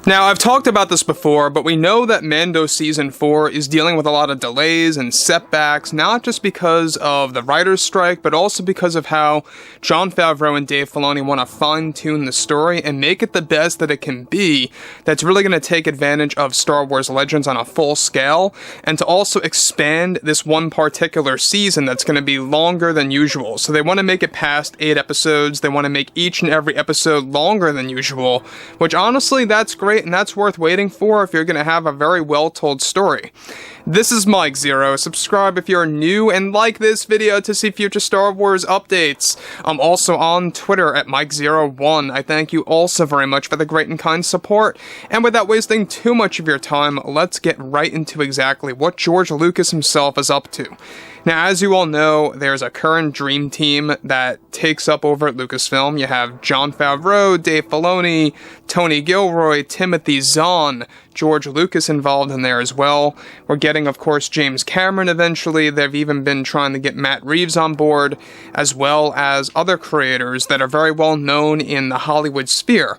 Now, I've talked about this before, but we know that Mando Season 4 is dealing with a lot of delays and setbacks, not just because of the writer's strike, but also because of how Jon Favreau and Dave Filoni want to fine-tune the story and make it the best that it can be, that's really going to take advantage of Star Wars Legends on a full scale, and to also expand this one particular season that's going to be longer than usual. So they want to make it past 8 episodes, they want to make each and every episode longer than usual, which honestly, that's great. And that's worth waiting for if you're going to have a very well-told story. This is Mike Zero. Subscribe if you're new and like this video to see future Star Wars updates. I'm also on Twitter at Mike01. I thank you all so very much for the great and kind support. And without wasting too much of your time, let's get right into exactly what George Lucas himself is up to. Now, as you all know, there's a current dream team that takes up over at Lucasfilm. You have Jon Favreau, Dave Filoni, Tony Gilroy, Timothy Zahn, George Lucas involved in there as well. We're getting, of course, James Cameron eventually. They've even been trying to get Matt Reeves on board, as well as other creators that are very well known in the Hollywood sphere.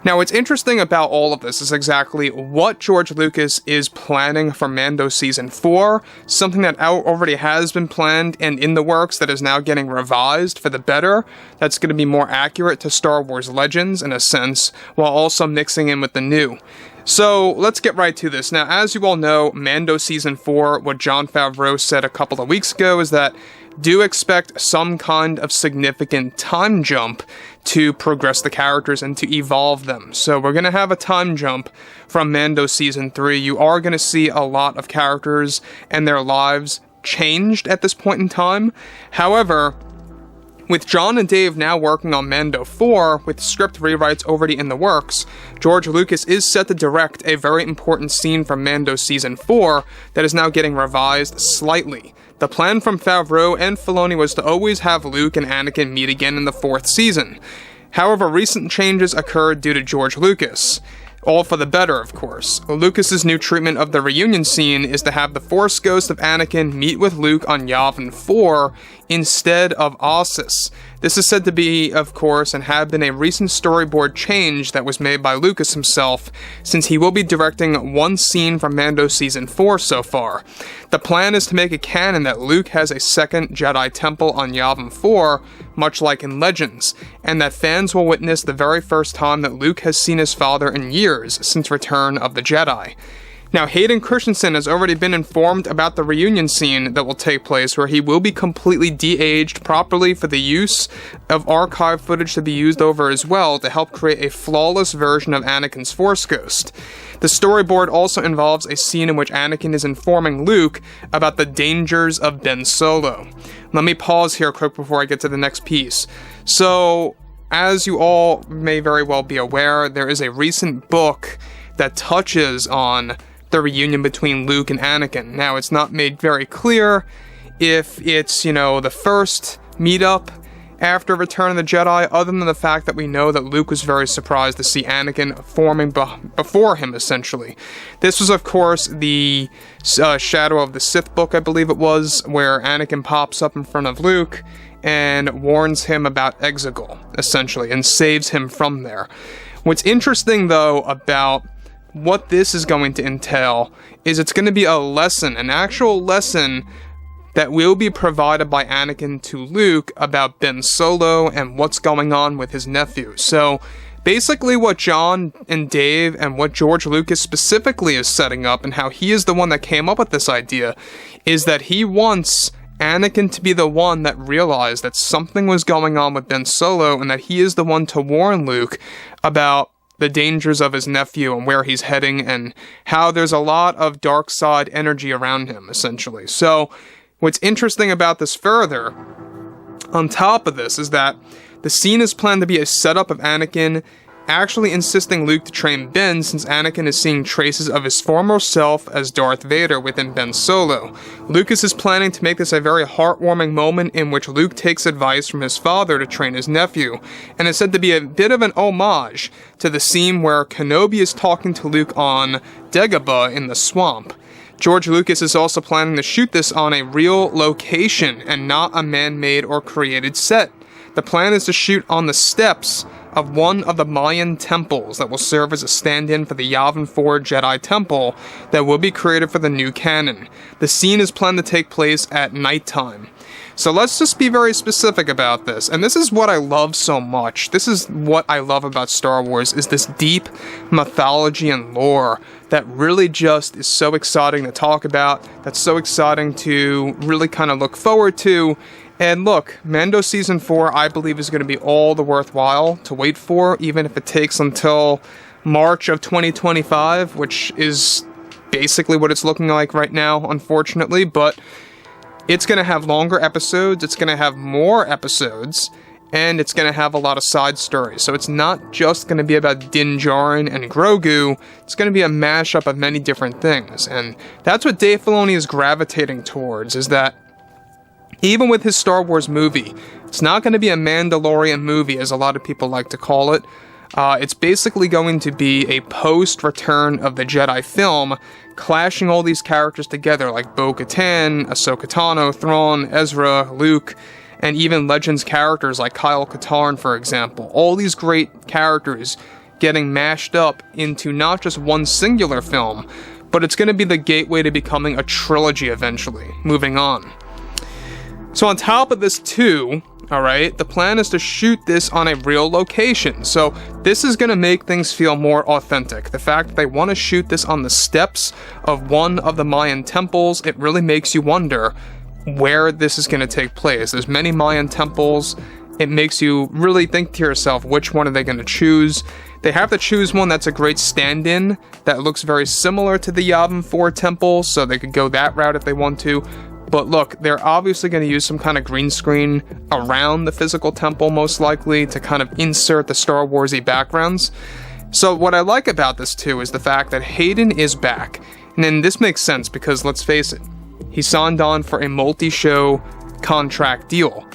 Now, what's interesting about all of this is exactly what George Lucas is planning for Mando Season 4, something that already has been planned and in the works that is now getting revised for the better, that's going to be more accurate to Star Wars Legends in a sense, while also mixing in with the new. So, let's get right to this. Now, as you all know, Mando Season 4, what Jon Favreau said a couple of weeks ago is that do expect some kind of significant time jump to progress the characters and to evolve them. So we're going to have a time jump from Mando Season 3. You are going to see a lot of characters and their lives changed at this point in time. However, with Jon and Dave now working on Mando 4, with script rewrites already in the works, George Lucas is set to direct a very important scene from Mando Season 4 that is now getting revised slightly. The plan from Favreau and Filoni was to always have Luke and Anakin meet again in the 4th season. However, recent changes occurred due to George Lucas. All for the better, of course. Lucas's new treatment of the reunion scene is to have the Force ghost of Anakin meet with Luke on Yavin 4 instead of Ossus. This is said to be, of course, and have been a recent storyboard change that was made by Lucas himself, since he will be directing one scene from Mando Season 4 so far. The plan is to make it canon that Luke has a second Jedi temple on Yavin 4, much like in Legends, and that fans will witness the very first time that Luke has seen his father in years since Return of the Jedi. Now, Hayden Christensen has already been informed about the reunion scene that will take place, where he will be completely de-aged properly for the use of archive footage to be used over as well to help create a flawless version of Anakin's Force Ghost. The storyboard also involves a scene in which Anakin is informing Luke about the dangers of Ben Solo. Let me pause here quick before I get to the next piece. So, as you all may very well be aware, there is a recent book that touches on the reunion between Luke and Anakin. Now, it's not made very clear if it's, the first meetup after Return of the Jedi, other than the fact that we know that Luke was very surprised to see Anakin forming before him, essentially. This was, of course, the Shadow of the Sith book, I believe it was, where Anakin pops up in front of Luke and warns him about Exegol, essentially, and saves him from there. What's interesting, though, about what this is going to entail is it's going to be a lesson, an actual lesson that will be provided by Anakin to Luke about Ben Solo and what's going on with his nephew. So basically what Jon and Dave and what George Lucas specifically is setting up, and how he is the one that came up with this idea, is that he wants Anakin to be the one that realized that something was going on with Ben Solo, and that he is the one to warn Luke about the dangers of his nephew and where he's heading, and how there's a lot of dark side energy around him, essentially. So, what's interesting about this further, on top of this, is that the scene is planned to be a setup of Anakin actually insisting Luke to train Ben, since Anakin is seeing traces of his former self as Darth Vader within Ben Solo. Lucas is planning to make this a very heartwarming moment in which Luke takes advice from his father to train his nephew, and is said to be a bit of an homage to the scene where Kenobi is talking to Luke on Dagobah in the swamp. George Lucas is also planning to shoot this on a real location and not a man-made or created set. The plan is to shoot on the steps of one of the Mayan temples that will serve as a stand-in for the Yavin 4 Jedi Temple that will be created for the new canon. The scene is planned to take place at nighttime. So let's just be very specific about this, and this is what I love so much. This is what I love about Star Wars, is this deep mythology and lore that really just is so exciting to talk about, that's so exciting to really kind of look forward to. And look, Mando Season 4, I believe, is going to be all the worthwhile to wait for, even if it takes until March of 2025, which is basically what it's looking like right now, unfortunately, but it's going to have longer episodes, it's going to have more episodes, and it's going to have a lot of side stories. So it's not just going to be about Din Djarin and Grogu, it's going to be a mashup of many different things. And that's what Dave Filoni is gravitating towards, is that even with his Star Wars movie, it's not going to be a Mandalorian movie, as a lot of people like to call it. It's basically going to be a post-Return of the Jedi film, clashing all these characters together, like Bo-Katan, Ahsoka Tano, Thrawn, Ezra, Luke, and even Legends characters like Kyle Katarn, for example. All these great characters getting mashed up into not just one singular film, but it's going to be the gateway to becoming a trilogy eventually, moving on. So on top of this too, alright, the plan is to shoot this on a real location. So this is going to make things feel more authentic. The fact that they want to shoot this on the steps of one of the Mayan temples, it really makes you wonder where this is going to take place. There's many Mayan temples. It makes you really think to yourself, which one are they going to choose? They have to choose one that's a great stand-in, that looks very similar to the Yavin 4 temple, so they could go that route if they want to. But look, they're obviously going to use some kind of green screen around the physical temple, most likely, to kind of insert the Star Wars-y backgrounds. So what I like about this, too, is the fact that Hayden is back. And then this makes sense, because let's face it, he signed on for a multi-show contract deal.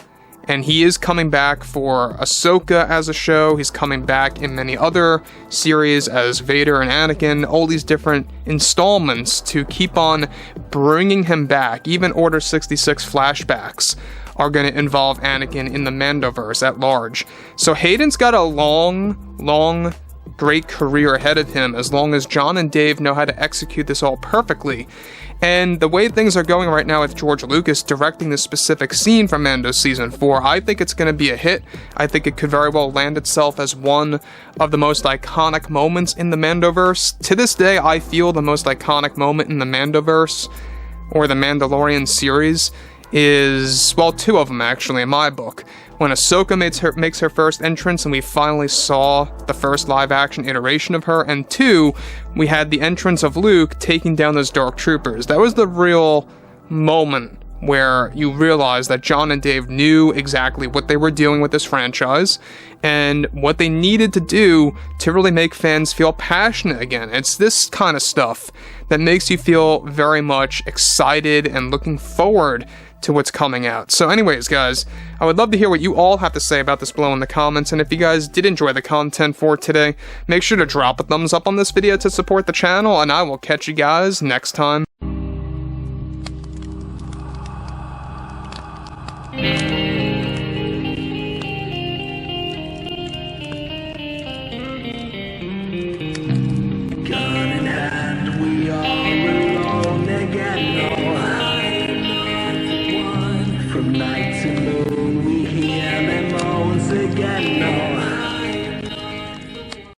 And he is coming back for Ahsoka as a show, he's coming back in many other series as Vader and Anakin, all these different installments to keep on bringing him back. Even Order 66 flashbacks are going to involve Anakin in the Mandoverse at large. So Hayden's got a long, great career ahead of him, as long as John and Dave know how to execute this all perfectly. And the way things are going right now with George Lucas directing this specific scene from Mando Season 4, I think it's going to be a hit. I think it could very well land itself as one of the most iconic moments in the Mandoverse. To this day, I feel the most iconic moment in the Mandoverse, or the Mandalorian series, is, well, two of them actually in my book. When Ahsoka makes her first entrance and we finally saw the first live-action iteration of her, and two, we had the entrance of Luke taking down those Dark Troopers. That was the real moment where you realize that John and Dave knew exactly what they were doing with this franchise and what they needed to do to really make fans feel passionate again. It's this kind of stuff that makes you feel very much excited and looking forward to what's coming out. So anyways, guys, I would love to hear what you all have to say about this below in the comments, and if you guys did enjoy the content for today, make sure to drop a thumbs up on this video to support the channel, and I will catch you guys next time. Gun in hand, we are alone again. From night to moon, we hear their moans again. No.